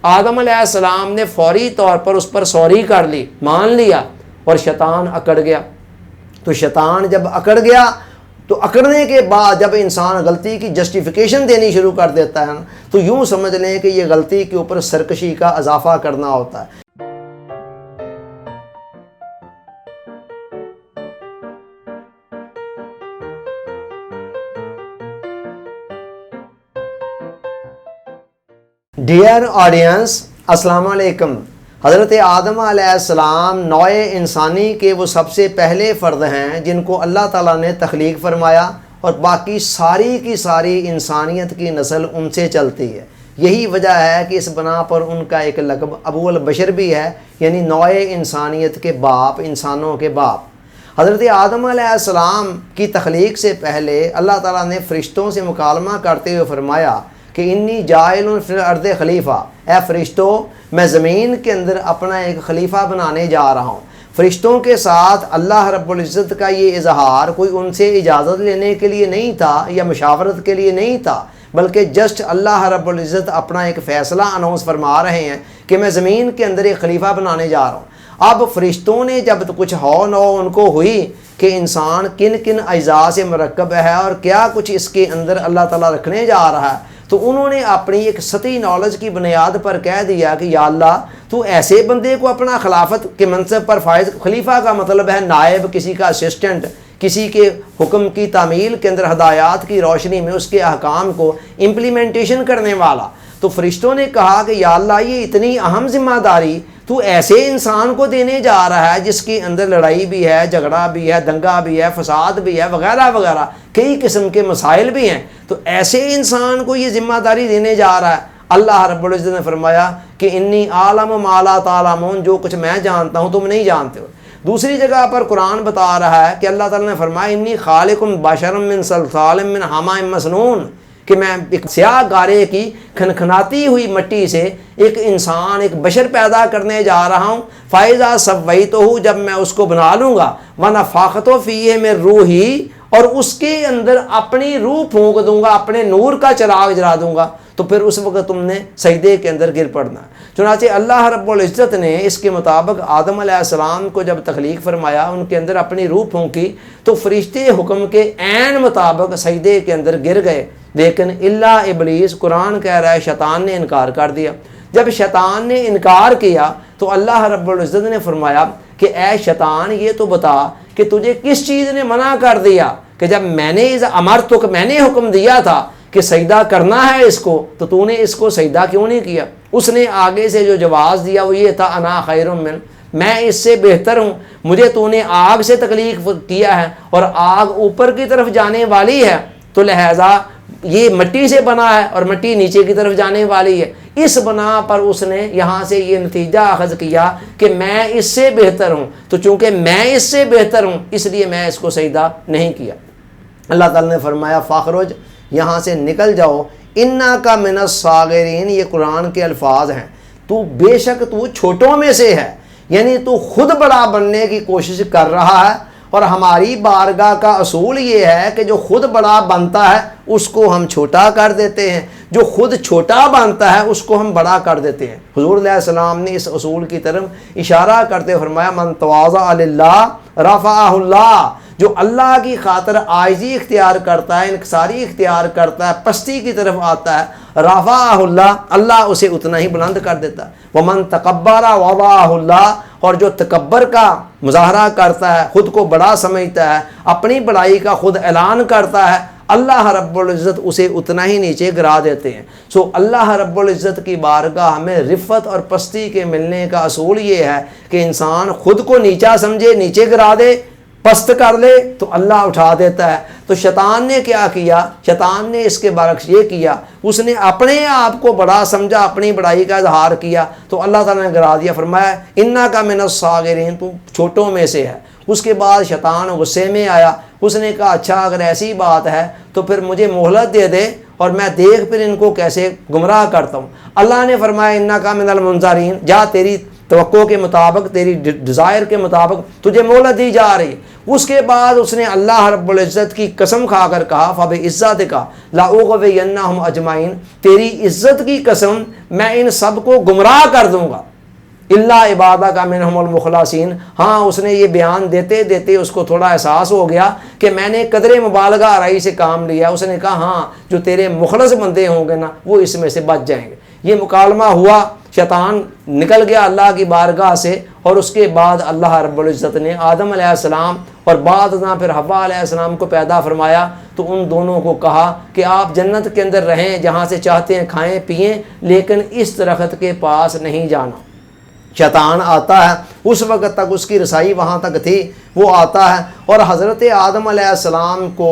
آدم علیہ السلام نے فوری طور پر اس پر سوری کر لی، مان لیا، اور شیطان اکڑ گیا۔ تو شیطان جب اکڑ گیا تو اکڑنے کے بعد جب انسان غلطی کی جسٹیفیکیشن دینی شروع کر دیتا ہے تو یوں سمجھ لیں کہ یہ غلطی کے اوپر سرکشی کا اضافہ کرنا ہوتا ہے۔ ڈیئر آڈینس، السلام علیکم۔ حضرت آدم علیہ السلام نوع انسانی کے وہ سب سے پہلے فرد ہیں جن کو اللہ تعالیٰ نے تخلیق فرمایا، اور باقی ساری کی ساری انسانیت کی نسل ان سے چلتی ہے۔ یہی وجہ ہے کہ اس بنا پر ان کا ایک لقب ابو البشر بھی ہے، یعنی نوع انسانیت کے باپ، انسانوں کے باپ۔ حضرت آدم علیہ السلام کی تخلیق سے پہلے اللہ تعالیٰ نے فرشتوں سے مکالمہ کرتے ہوئے فرمایا کہ انی جاعل فی الارض خلیفہ، اے فرشتوں میں زمین کے اندر اپنا ایک خلیفہ بنانے جا رہا ہوں۔ فرشتوں کے ساتھ اللہ رب العزت کا یہ اظہار کوئی ان سے اجازت لینے کے لیے نہیں تھا یا مشاورت کے لیے نہیں تھا، بلکہ جسٹ اللہ رب العزت اپنا ایک فیصلہ اناؤنس فرما رہے ہیں کہ میں زمین کے اندر ایک خلیفہ بنانے جا رہا ہوں۔ اب فرشتوں نے جب کچھ ہو نو ان کو ہوئی کہ انسان کن کن اجزاء سے مرکب ہے اور کیا کچھ اس کے اندر اللہ تعالیٰ رکھنے جا رہا ہے، تو انہوں نے اپنی ایک سطحی نالج کی بنیاد پر کہہ دیا کہ یا اللہ تو ایسے بندے کو اپنا خلافت کے منصب پر فائز، خلیفہ کا مطلب ہے نائب، کسی کا اسسٹنٹ، کسی کے حکم کی تعمیل کے اندر ہدایات کی روشنی میں اس کے احکام کو امپلیمنٹیشن کرنے والا۔ تو فرشتوں نے کہا کہ یا اللہ یہ اتنی اہم ذمہ داری تو ایسے انسان کو دینے جا رہا ہے جس کے اندر لڑائی بھی ہے، جھگڑا بھی ہے، دنگا بھی ہے، فساد بھی ہے، وغیرہ وغیرہ کئی قسم کے مسائل بھی ہیں، تو ایسے انسان کو یہ ذمہ داری دینے جا رہا ہے۔ اللہ رب العزت نے فرمایا کہ انی عالم ما لا تعلمون، جو کچھ میں جانتا ہوں تم نہیں جانتے ہو۔ دوسری جگہ پر قرآن بتا رہا ہے کہ اللہ تعالیٰ نے فرمایا انی خالق بشرا من صلصال من حماء مسنون، کہ میں ایک سیاہ گارے کی کھنکھناتی ہوئی مٹی سے ایک انسان، ایک بشر پیدا کرنے جا رہا ہوں۔ فَإِذَا سَوَّيْتُهُ، جب میں اس کو بنا لوں گا، وَنَفَخْتُ فِيهِ مِن رُوحِي، اور اس کے اندر اپنی روح پھونک دوں گا، اپنے نور کا چراغ جلا دوں گا، تو پھر اس وقت تم نے سجدے کے اندر گر پڑنا ہے۔ چنانچہ اللہ رب العزت نے اس کے مطابق آدم علیہ السلام کو جب تخلیق فرمایا، ان کے اندر اپنی روح پھونکی، تو فرشتے حکم کے عین مطابق سجدے کے اندر گر گئے، لیکن اللہ ابلیس، قرآن کہہ رہا ہے شیطان نے انکار کر دیا۔ جب شیطان نے انکار کیا تو اللہ رب العزت نے فرمایا کہ اے شیطان یہ تو بتا کہ تجھے کس چیز نے منع کر دیا کہ جب میں نے میں نے حکم دیا تھا کہ سجدہ کرنا ہے اس کو، تو تو نے اس کو سجدہ کیوں نہیں کیا؟ اس نے آگے سے جو جواز دیا وہ یہ تھا انا خیر من، میں اس سے بہتر ہوں، مجھے تو نے آگ سے تخلیق کیا ہے اور آگ اوپر کی طرف جانے والی ہے، تو لہذا یہ مٹی سے بنا ہے اور مٹی نیچے کی طرف جانے والی ہے۔ اس بنا پر اس نے یہاں سے یہ نتیجہ اخذ کیا کہ میں اس سے بہتر ہوں، تو چونکہ میں اس سے بہتر ہوں اس لیے میں اس کو سجدہ نہیں کیا۔ اللہ تعالیٰ نے فرمایا فاخرج، یہاں سے نکل جاؤ، انک من الصاغرین، یہ قرآن کے الفاظ ہیں، تو بے شک تو چھوٹوں میں سے ہے، یعنی تو خود بڑا بننے کی کوشش کر رہا ہے، اور ہماری بارگاہ کا اصول یہ ہے کہ جو خود بڑا بنتا ہے اس کو ہم چھوٹا کر دیتے ہیں، جو خود چھوٹا بنتا ہے اس کو ہم بڑا کر دیتے ہیں۔ حضور علیہ السلام نے اس اصول کی طرف اشارہ کرتے ہوئے فرمایا من تواضع للہ رفعہ اللہ، جو اللہ کی خاطر عاجزی اختیار کرتا ہے، انکساری اختیار کرتا ہے، پستی کی طرف آتا ہے، رفعہ اللہ، اللہ اسے اتنا ہی بلند کر دیتا ہے۔ ومن تکبر وضعہ اللہ، اور جو تکبر کا مظاہرہ کرتا ہے، خود کو بڑا سمجھتا ہے، اپنی بڑائی کا خود اعلان کرتا ہے، اللہ رب العزت اسے اتنا ہی نیچے گرا دیتے ہیں۔ سو اللہ رب العزت کی بارگاہ میں رفت اور پستی کے ملنے کا اصول یہ ہے کہ انسان خود کو نیچا سمجھے، نیچے گرا دے، پست کر لے تو اللہ اٹھا دیتا ہے۔ تو شیطان نے کیا کیا؟ شیطان نے اس کے برعکس یہ کیا، اس نے اپنے آپ کو بڑا سمجھا، اپنی بڑائی کا اظہار کیا، تو اللہ تعالیٰ نے گرا دیا، فرمایا انک من الصاغرین، تو چھوٹوں میں سے ہے۔ اس کے بعد شیطان غصے میں آیا، اس نے کہا اچھا اگر ایسی بات ہے تو پھر مجھے مہلت دے دے اور میں دیکھ پھر ان کو کیسے گمراہ کرتا ہوں۔ اللہ نے فرمایا انک من المنظرین، جا تیری توقع کے مطابق، تیری ڈیزائر کے مطابق تجھے مہلت دی جا رہی ہے۔ اس کے بعد اس نے اللہ رب العزت کی قسم کھا کر کہا فَبِعِزَّتِكَ لَأُغْوِيَنَّهُمْ أَجْمَعِينَ، تیری عزت کی قسم میں ان سب کو گمراہ کر دوں گا، اِلَّا عِبَادَكَ مِنْهُمُ الْمُخْلَصِينَ۔ ہاں اس نے یہ بیان دیتے دیتے اس کو تھوڑا احساس ہو گیا کہ میں نے قدر مبالغہ آرائی سے کام لیا۔ اس نے کہا ہاں جو تیرے مخلص بندے ہوں گے نا وہ اس میں سے بچ جائیں گے۔ یہ مکالمہ ہوا، شیطان نکل گیا اللہ کی بارگاہ سے، اور اس کے بعد اللہ رب العزت نے آدم علیہ السلام اور بعد ازاں پھر حوا علیہ السلام کو پیدا فرمایا، تو ان دونوں کو کہا کہ آپ جنت کے اندر رہیں، جہاں سے چاہتے ہیں کھائیں پئیں، لیکن اس درخت کے پاس نہیں جانا۔ شیطان آتا ہے، اس وقت تک اس کی رسائی وہاں تک تھی، وہ آتا ہے اور حضرت آدم علیہ السلام کو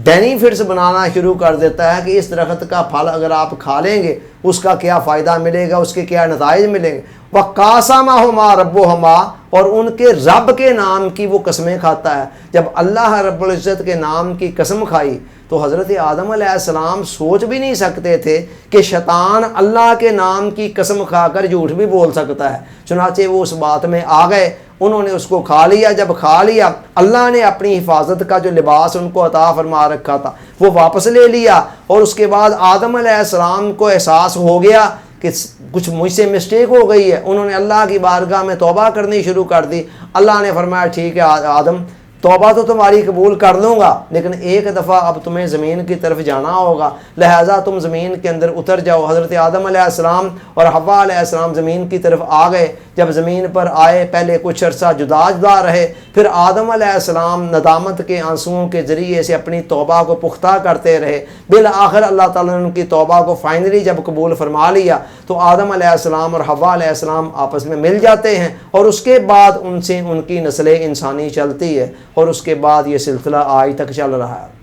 بینیفٹس بنانا شروع کر دیتا ہے کہ اس درخت کا پھل اگر آپ کھا لیں گے اس کا کیا فائدہ ملے گا، اس کے کیا نتائج ملیں گے۔ وَقَاسَمَهُمَا رَبُّهُمَا، اور ان کے رب کے نام کی وہ قسمیں کھاتا ہے۔ جب اللہ رب العزت کے نام کی قسم کھائی تو حضرت آدم علیہ السلام سوچ بھی نہیں سکتے تھے کہ شیطان اللہ کے نام کی قسم کھا کر جھوٹ بھی بول سکتا ہے، چنانچہ وہ اس بات میں آ گئے، انہوں نے اس کو کھا لیا۔ جب کھا لیا اللہ نے اپنی حفاظت کا جو لباس ان کو عطا فرما رکھا تھا وہ واپس لے لیا، اور اس کے بعد آدم علیہ السلام کو احساس ہو گیا کہ کچھ مجھ سے مسٹیک ہو گئی ہے۔ انہوں نے اللہ کی بارگاہ میں توبہ کرنی شروع کر دی۔ اللہ نے فرمایا ٹھیک ہے آدم، توبہ تو تمہاری قبول کر لوں گا، لیکن ایک دفعہ اب تمہیں زمین کی طرف جانا ہوگا، لہٰذا تم زمین کے اندر اتر جاؤ۔ حضرت آدم علیہ السلام اور حوا علیہ السلام زمین کی طرف آ گئے۔ جب زمین پر آئے پہلے کچھ عرصہ جدا جدا رہے، پھر آدم علیہ السلام ندامت کے آنسوؤں کے ذریعے سے اپنی توبہ کو پختہ کرتے رہے۔ بالآخر اللہ تعالیٰ نے ان کی توبہ کو فائنلی جب قبول فرما لیا تو آدم علیہ السلام اور حوا علیہ السلام آپس میں مل جاتے ہیں، اور اس کے بعد ان سے ان کی نسل انسانی چلتی ہے، اور اس کے بعد یہ سلسلہ آج تک چل رہا ہے۔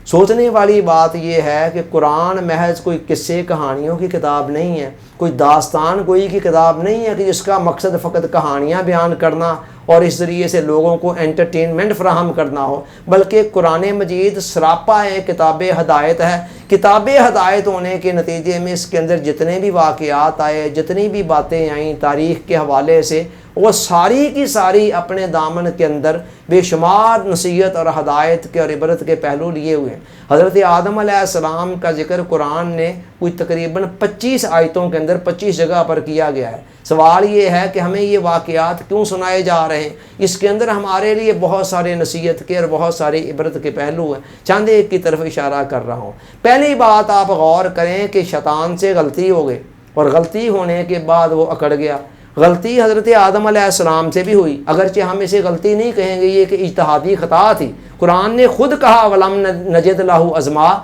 سوچنے والی بات یہ ہے کہ قرآن محض کوئی قصے کہانیوں کی کتاب نہیں ہے، کوئی داستان گوئی کی کتاب نہیں ہے کہ جس کا مقصد فقط کہانیاں بیان کرنا اور اس ذریعے سے لوگوں کو انٹرٹینمنٹ فراہم کرنا ہو، بلکہ قرآن مجید سراپا ہے کتاب ہدایت ہے۔ کتاب ہدایت ہونے کے نتیجے میں اس کے اندر جتنے بھی واقعات آئے، جتنی بھی باتیں آئیں تاریخ کے حوالے سے، وہ ساری کی ساری اپنے دامن کے اندر بے شمار نصیحت اور ہدایت کے اور عبرت کے پہلو لیے ہوئے ہیں۔ حضرت آدم علیہ السلام کا ذکر قرآن نے کوئی تقریباً 25 آیتوں کے اندر 25 جگہ پر کیا گیا ہے۔ سوال یہ ہے کہ ہمیں یہ واقعات کیوں سنائے جا رہے ہیں؟ اس کے اندر ہمارے لیے بہت سارے نصیحت کے اور بہت سارے عبرت کے پہلو ہیں، چند ایک کی طرف اشارہ کر رہا ہوں۔ پہلی بات آپ غور کریں کہ شیطان سے غلطی ہو گئی، اور غلطی ہونے کے بعد وہ اکڑ گیا۔ غلطی حضرت آدم علیہ السلام سے بھی ہوئی، اگرچہ ہم اسے غلطی نہیں کہیں گے، یہ کہ اجتہادی خطا تھی۔ قرآن نے خود کہا وَلَمْ نَجِدْ لَهُ عَزْمًا،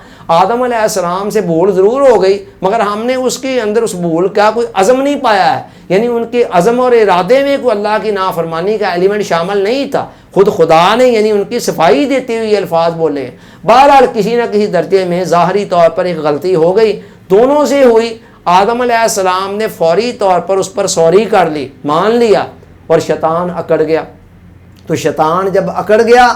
آدم علیہ السلام سے بھول ضرور ہو گئی مگر ہم نے اس کے اندر اس بھول کا کوئی عزم نہیں پایا ہے، یعنی ان کے عزم اور ارادے میں کوئی اللہ کی نافرمانی کا ایلیمنٹ شامل نہیں تھا۔ خود خدا نے یعنی ان کی صفائی دیتے ہوئے یہ الفاظ بولے ہیں۔ بہرحال کسی نہ کسی درجے میں ظاہری طور پر ایک غلطی ہو گئی، دونوں سے ہوئی۔ آدم علیہ السلام نے فوری طور پر اس پر سوری کر لی، مان لیا، اور شیطان اکڑ گیا۔ تو شیطان جب اکڑ گیا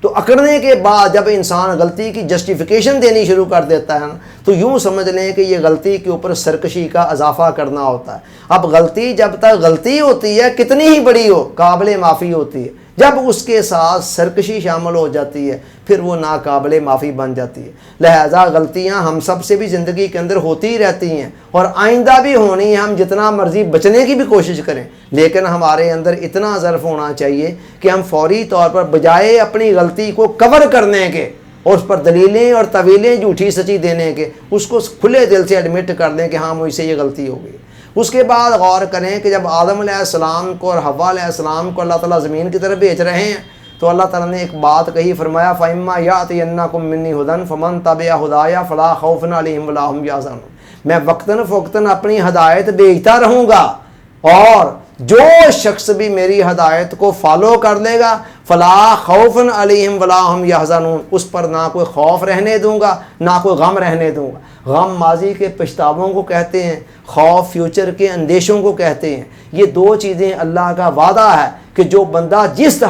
تو اکڑنے کے بعد جب انسان غلطی کی جسٹیفیکیشن دینی شروع کر دیتا ہے تو یوں سمجھ لیں کہ یہ غلطی کے اوپر سرکشی کا اضافہ کرنا ہوتا ہے۔ اب غلطی جب تک غلطی ہوتی ہے کتنی ہی بڑی ہو قابل معافی ہوتی ہے، جب اس کے ساتھ سرکشی شامل ہو جاتی ہے پھر وہ ناقابل معافی بن جاتی ہے۔ لہٰذا غلطیاں ہم سب سے بھی زندگی کے اندر ہوتی رہتی ہیں اور آئندہ بھی ہونی ہیں، ہم جتنا مرضی بچنے کی بھی کوشش کریں، لیکن ہمارے اندر اتنا ظرف ہونا چاہیے کہ ہم فوری طور پر بجائے اپنی غلطی کو کور کرنے کے اور اس پر دلیلیں اور طویلیں جھوٹی سچی دینے کے اس کو کھلے دل سے ایڈمٹ کر دیں کہ ہاں مجھ سے یہ غلطی ہو گئی۔ اس کے بعد غور کریں کہ جب آدم علیہ السلام کو اور حوا علیہ السلام کو اللہ تعالیٰ زمین کی طرف بھیج رہے ہیں تو اللہ تعالیٰ نے ایک بات کہی، فرمایا فَإِمَّا يَأْتِيَنَّكُم مِّنِّي هُدًى فَمَن تَبِعَ هُدَايَ فَلَا خَوْفٌ عَلَيْهِمْ وَلَا هُمْ يَحْزَنُونَ۔ میں وقتاً فوقتاً اپنی ہدایت بھیجتا رہوں گا، اور جو شخص بھی میری ہدایت کو فالو کر لے گا فلا خوف علیہم ولا ہم یحزنون، اس پر نہ کوئی خوف رہنے دوں گا نہ کوئی غم رہنے دوں گا۔ غم ماضی کے پچھتاووں کو کہتے ہیں، خوف فیوچر کے اندیشوں کو کہتے ہیں۔ یہ دو چیزیں اللہ کا وعدہ ہے کہ جو بندہ جس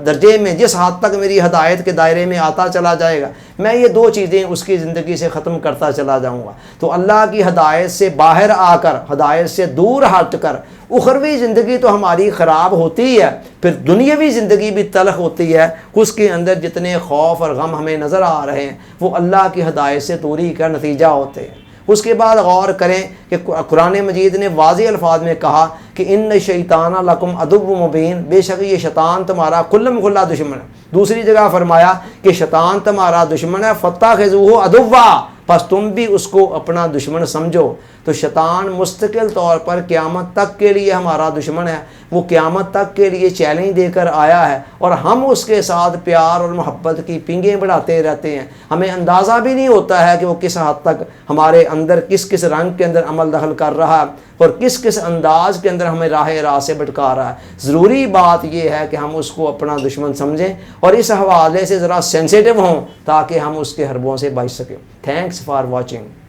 درجے میں جس حد تک میری ہدایت کے دائرے میں آتا چلا جائے گا میں یہ دو چیزیں اس کی زندگی سے ختم کرتا چلا جاؤں گا۔ تو اللہ کی ہدایت سے باہر آ کر، ہدایت سے دور ہٹ کر اخروی زندگی تو ہماری خراب ہوتی ہے، پھر دنیاوی زندگی بھی تلخ ہوتی ہے۔ اس کے اندر جتنے خوف اور غم ہمیں نظر آ رہے ہیں وہ اللہ کی ہدایت سے دوری کا نتیجہ ہوتے ہیں۔ اس کے بعد غور کریں کہ قرآن مجید نے واضح الفاظ میں کہا کہ ان شیطان لکم عدو مبین، بے شک یہ شیطان تمہارا کھلم کھلا دشمن ہے۔ دوسری جگہ فرمایا کہ شیطان تمہارا دشمن ہے فاتخذوہ عدوا، پس تم بھی اس کو اپنا دشمن سمجھو۔ تو شیطان مستقل طور پر قیامت تک کے لیے ہمارا دشمن ہے، وہ قیامت تک کے لیے چیلنج دے کر آیا ہے، اور ہم اس کے ساتھ پیار اور محبت کی پنگیں بڑھاتے رہتے ہیں۔ ہمیں اندازہ بھی نہیں ہوتا ہے کہ وہ کس حد تک ہمارے اندر کس کس رنگ کے اندر عمل دخل کر رہا ہے اور کس کس انداز کے اندر ہمیں راہ سے بھٹکا رہا ہے۔ ضروری بات یہ ہے کہ ہم اس کو اپنا دشمن سمجھیں اور اس حوالے سے ذرا سینسیٹیو ہوں تاکہ ہم اس کے حربوں سے بچ سکیں۔ Thanks for watching.